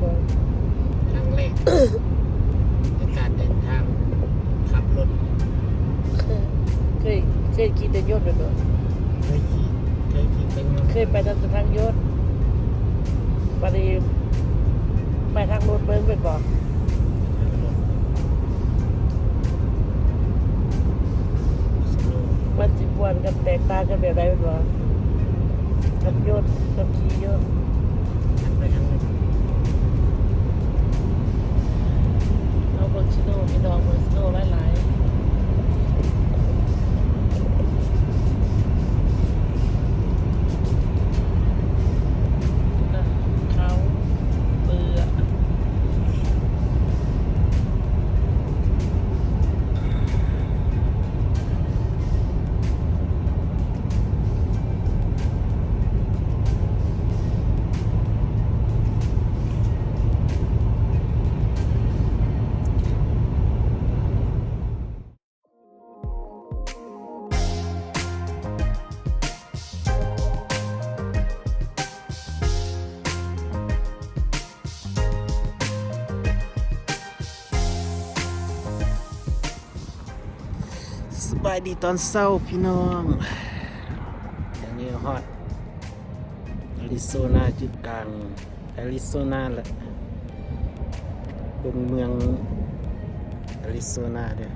บ่ครั้งแรกในการเดินทางขับรถเคยขี่แต่ยนต์เลยบ่เคยขี่เป็นเงินเคยไปทางยนต์บัดนี้ไปทางรถเบิ่งเป็นบ่มันสิม่วนกันแตกต่างกันแบบใดเป็นบ่กับยนต์กับขี่ยนต์ไปทางนั้นเอาเบิ่งชิโน่พี่น้องเบิ่งชิโน่หลายๆนะเขาเบื่อสบายดีตอนเช้าพี่น้องอย่างนี้ฮอตอาริโซนาจุดกลางอาริโซนาแหละเป็นเมืองอาริโซนาเด้อ